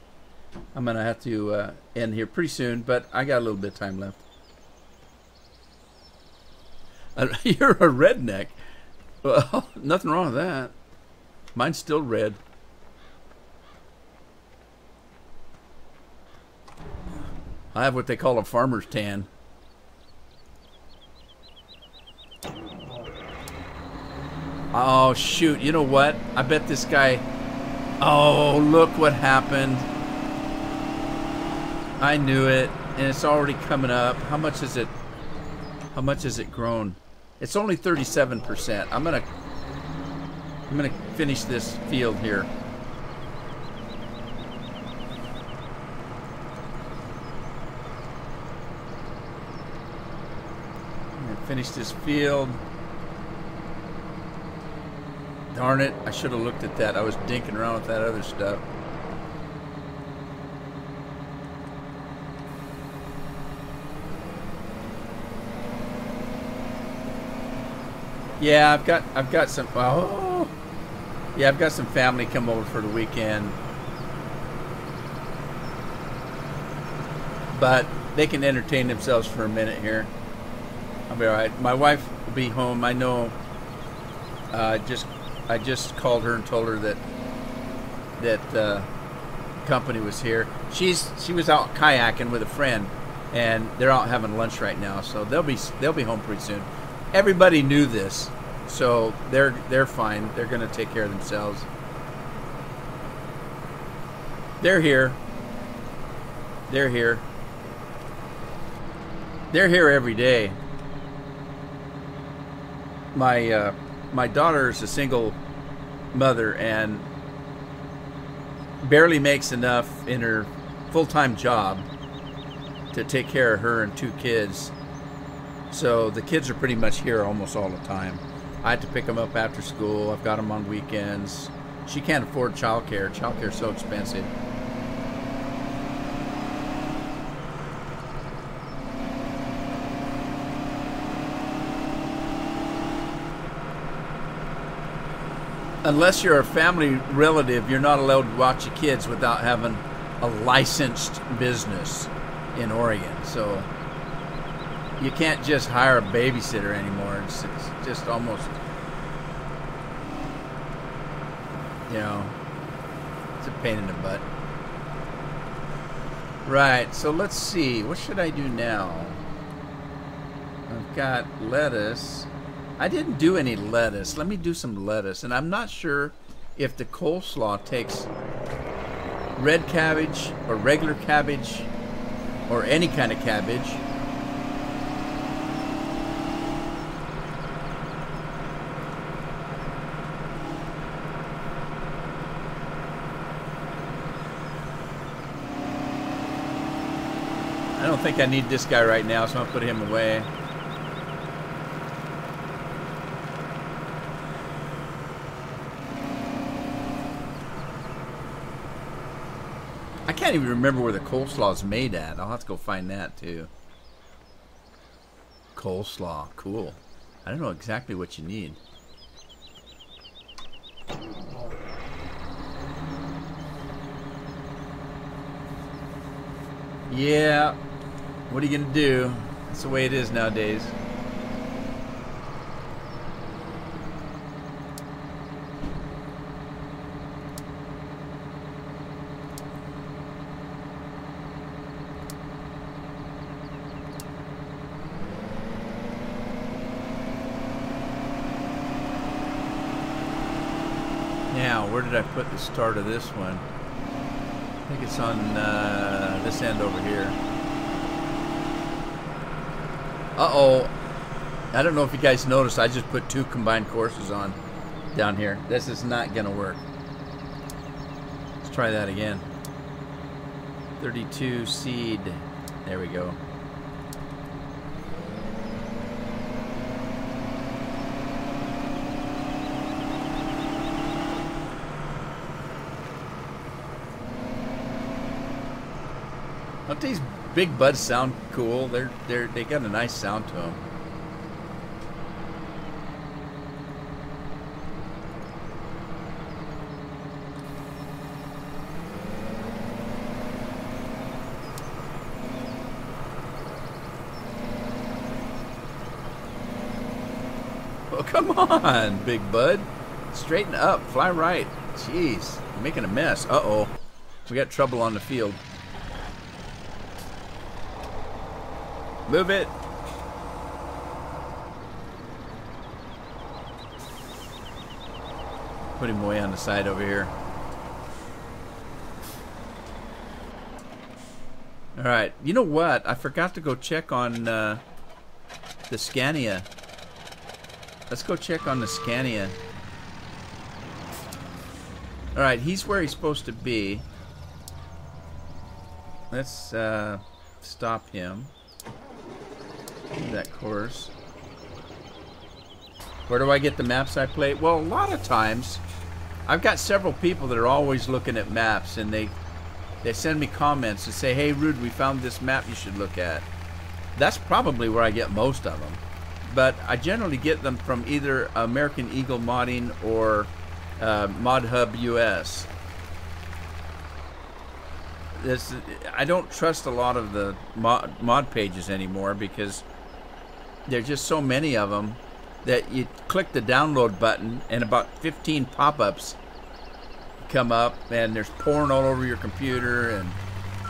S1: I'm going to have to end here pretty soon, but I got a little bit of time left. You're a redneck. Well, nothing wrong with that. Mine's still red. I have what they call a farmer's tan. Oh, shoot. You know what? I bet this guy... Oh, look what happened. I knew it. And it's already coming up. How much is it? How much has it grown? It's only 37%. I'm gonna finish this field here. I'm gonna finish this field. Darn it, I should have looked at that. I was dinking around with that other stuff. Yeah, I've got some yeah, I've got some family come over for the weekend. But they can entertain themselves for a minute here. I'll be all right. My wife will be home. I know. I just called her and told her that company was here. She was out kayaking with a friend, and they're out having lunch right now. So they'll be home pretty soon. Everybody knew this, so they're fine. They're gonna take care of themselves. They're here. They're here. They're here every day. My daughter is a single mother and barely makes enough in her full-time job to take care of her and 2 kids. So the kids are pretty much here almost all the time. I had to pick them up after school. I've got them on weekends. She can't afford childcare. Childcare is so expensive. Unless you're a family relative, you're not allowed to watch your kids without having a licensed business in Oregon. So you can't just hire a babysitter anymore. It's just almost, you know, it's a pain in the butt. Right, so let's see. What should I do now? I've got lettuce. I didn't do any lettuce. Let me do some lettuce. And I'm not sure if the coleslaw takes red cabbage or regular cabbage or any kind of cabbage. I don't think I need this guy right now, so I'm going to put him away. I can't even remember where the coleslaw is made at. I'll have to go find that too. Coleslaw, cool. I don't know exactly what you need. Yeah, what are you gonna do? That's the way it is nowadays. Now, where did I put the start of this one? I think it's on this end over here. Uh-oh. I don't know if you guys noticed, I just put 2 combined courses on down here. This is not going to work. Let's try that again. 32 seed. There we go. Don't these big buds sound cool? They got a nice sound to them. Well, come on, big bud. Straighten up, fly right. Jeez, you're making a mess. Uh-oh. We got trouble on the field. Move it. Put him way on the side over here. All right. You know what? I forgot to go check on the Scania. Let's go check on the Scania. All right. He's where he's supposed to be. Let's stop him. Do that course. Where do I get the maps I play? Well, a lot of times, I've got several people that are always looking at maps, and they send me comments and say, "Hey, Rude, we found this map you should look at." That's probably where I get most of them. But I generally get them from either American Eagle Modding or Mod Hub US. I don't trust a lot of the mod pages anymore because there's just so many of them that you click the download button and about 15 pop-ups come up and there's porn all over your computer and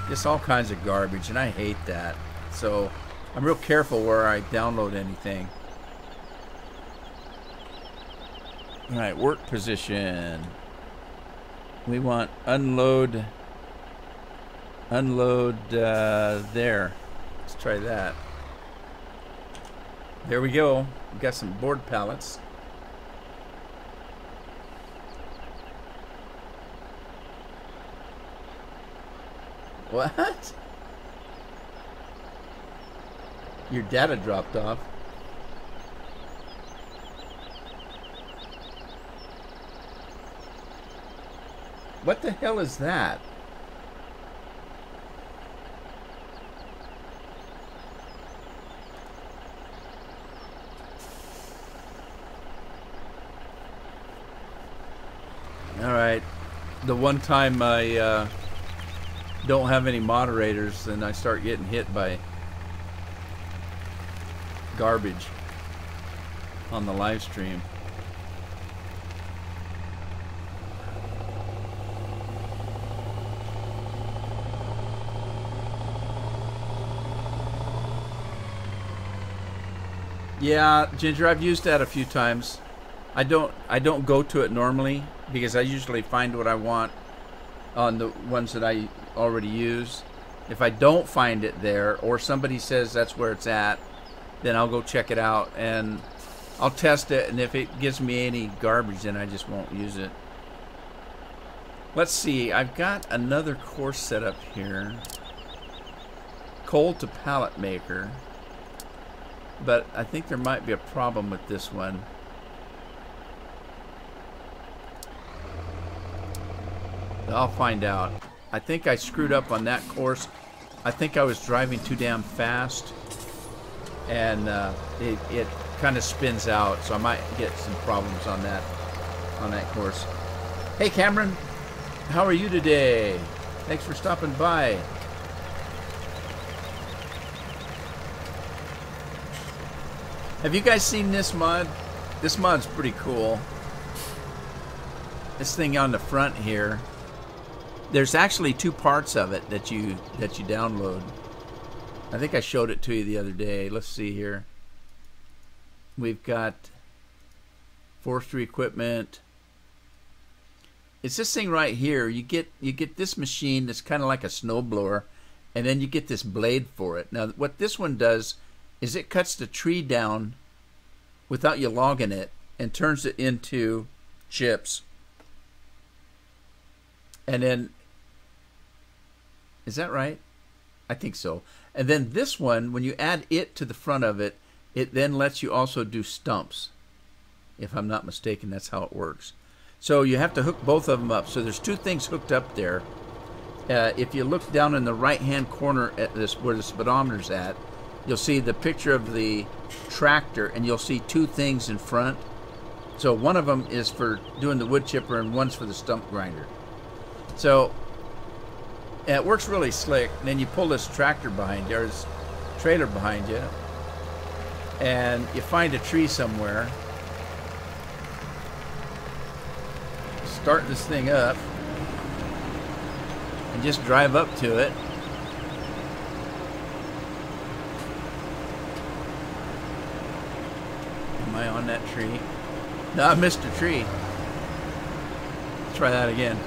S1: just all kinds of garbage, and I hate that. So I'm real careful where I download anything. All right, work position. We want unload there. Let's try that. There we go. We got some board pallets. What? Your data dropped off. What the hell is that? All right. The one time I don't have any moderators, then I start getting hit by garbage on the live stream. Yeah, Ginger, I've used that a few times. I don't go to it normally because I usually find what I want on the ones that I already use. If I don't find it there, or somebody says that's where it's at, then I'll go check it out and I'll test it, and if it gives me any garbage, then I just won't use it. Let's see, I've got another course set up here. Coal to pallet maker. But I think there might be a problem with this one. I'll find out. I think I screwed up on that course. I think I was driving too damn fast, and it kind of spins out, so I might get some problems on that course. Hey Cameron, how are you today? Thanks for stopping by. Have you guys seen this mod? This mod's pretty cool. This thing on the front here. There's actually two parts of it that you download. I think I showed it to you the other day. Let's see here. We've got forestry equipment. It's this thing right here. You get this machine that's kind of like a snowblower, and then you get this blade for it. Now, what this one does is it cuts the tree down without you logging it and turns it into chips. And then, is that right? I think so. And then this one, when you add it to the front of it, it then lets you also do stumps. If I'm not mistaken, that's how it works. So you have to hook both of them up. So there's two things hooked up there. If you look down in the right-hand corner at this, where the speedometer's at, you'll see the picture of the tractor, and you'll see two things in front. So one of them is for doing the wood chipper, and one's for the stump grinder. So it works really slick. And then you pull this tractor behind you, or this trailer behind you, and you find a tree somewhere. Start this thing up and just drive up to it. Am I on that tree? No, I missed a tree. try that again.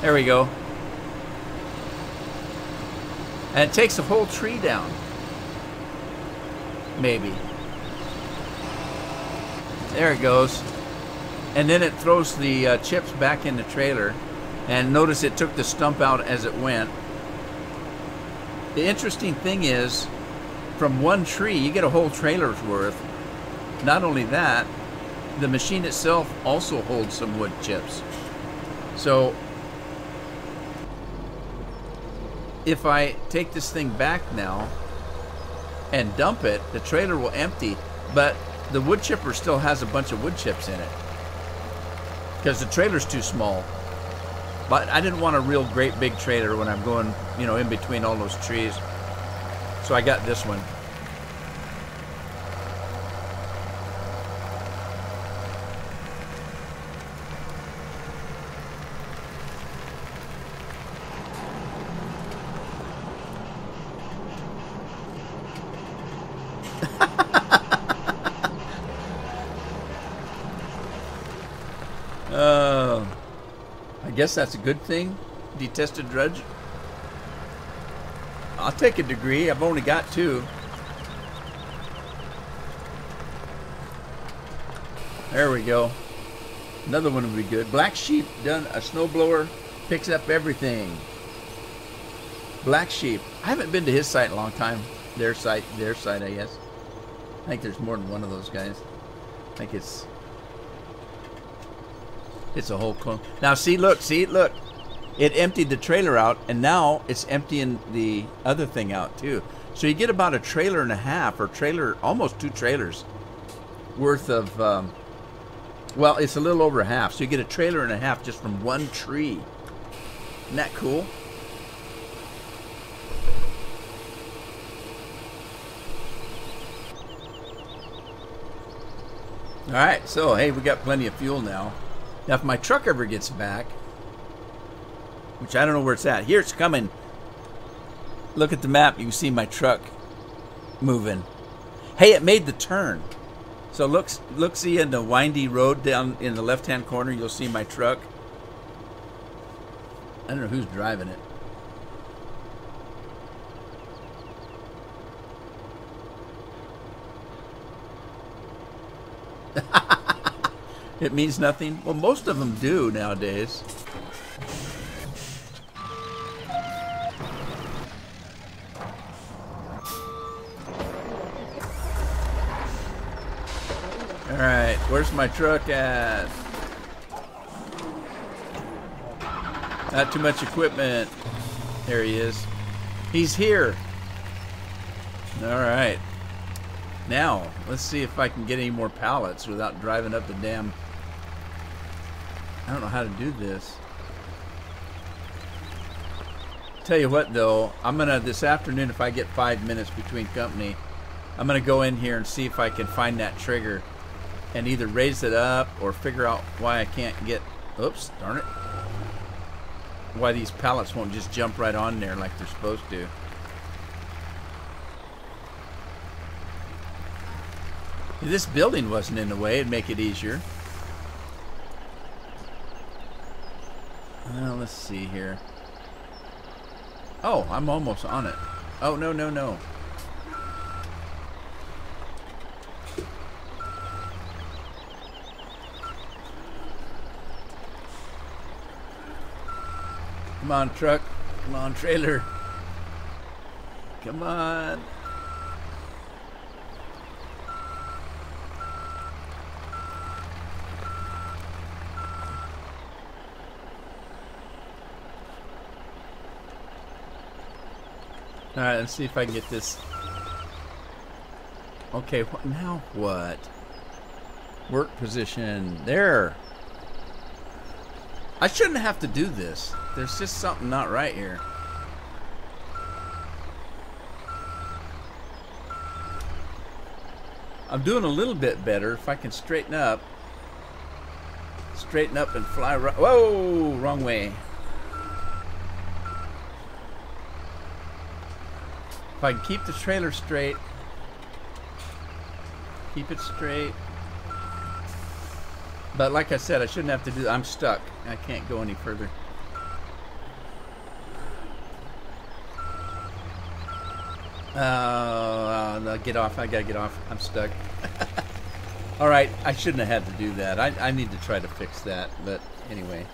S1: There we go. And it takes the whole tree down. Maybe. There it goes. And then it throws the chips back in the trailer. And notice it took the stump out as it went. The interesting thing is, from one tree, you get a whole trailer's worth. Not only that, the machine itself also holds some wood chips. So, if I take this thing back now and dump it, the trailer will empty, but the wood chipper still has a bunch of wood chips in it because the trailer's too small. But I didn't want a real great big trailer when I'm going, you know, in between all those trees. So I got this one. I guess that's a good thing. Detested drudge. I'll take a degree. I've only got 2. There we go. Another one would be good. Black Sheep done a snowblower, picks up everything. Black Sheep. I haven't been to his site in a long time. Their site, I guess. I think there's more than one of those guys. I think it's a whole clone. Now see, look. It emptied the trailer out, and now it's emptying the other thing out too. So you get about a trailer and a half, or almost 2 trailers worth of, well, it's a little over half. So you get a trailer and a half just from one tree. Isn't that cool? All right, so hey, we got plenty of fuel now. Now, if my truck ever gets back, which I don't know where it's at. Here it's coming. Look at the map. You can see my truck moving. Hey, it made the turn. So look, see in the windy road down in the left-hand corner, you'll see my truck. I don't know who's driving it. It means nothing. Well, most of them do nowadays. All right, where's my truck at? Not too much equipment. There he is. He's here. All right. Now, let's see if I can get any more pallets without driving up the damn... I don't know how to do this. Tell you what, though, I'm gonna, this afternoon, if I get 5 minutes between company, I'm gonna go in here and see if I can find that trigger and either raise it up or figure out why I can't get, oops, darn it, why these pallets won't just jump right on there like they're supposed to. If this building wasn't in the way, it'd make it easier. Well, let's see here. Oh, I'm almost on it. Oh, no. Come on, truck. Come on, trailer. Come on. All right, let's see if I can get this. Okay, now what? Work position. There. I shouldn't have to do this. There's just something not right here. I'm doing a little bit better. If I can straighten up. Straighten up and fly right. Whoa, wrong way. If I can keep the trailer straight, keep it straight. But like I said, I shouldn't have to do. I'm stuck. I can't go any further. Get off. I gotta get off. I'm stuck. All right. I shouldn't have had to do that. I need to try to fix that. But anyway.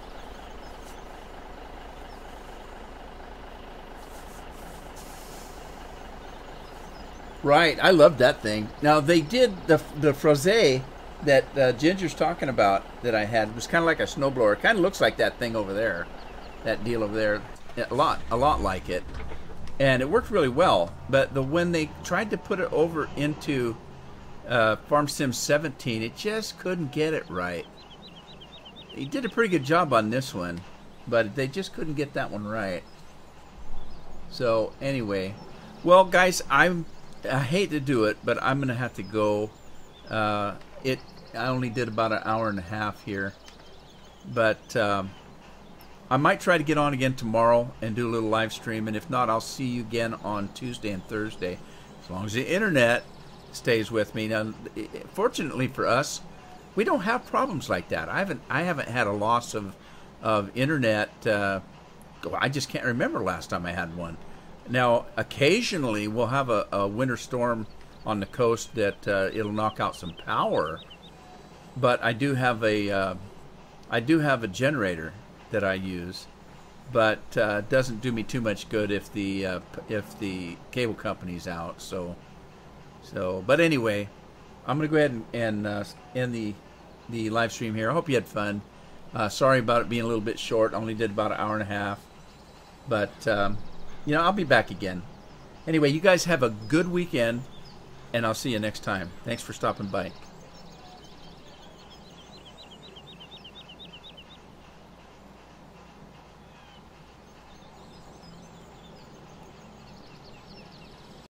S1: Right. I love that thing. Now, they did the frosé that Ginger's talking about that I had. It was kind of like a snowblower. It kind of looks like that thing over there. That deal over there. A lot like it. And it worked really well, but when they tried to put it over into Farm Sim 17, it just couldn't get it right. He did a pretty good job on this one, but they just couldn't get that one right. So anyway, well, guys, I hate to do it, but I'm gonna have to go. I only did about an hour and a half here, but. I might try to get on again tomorrow and do a little live stream, and if not, I'll see you again on Tuesday and Thursday, as long as the internet stays with me. Now, fortunately for us, we don't have problems like that. I haven't had a loss of internet. I just can't remember last time I had one. Now, occasionally we'll have a winter storm on the coast that it'll knock out some power, but I do have a generator that I use, but doesn't do me too much good if the cable company's out. So, but anyway, I'm gonna go ahead and end the live stream here. I hope you had fun. Sorry about it being a little bit short. Only did about an hour and a half, but I'll be back again. Anyway, you guys have a good weekend, and I'll see you next time. Thanks for stopping by.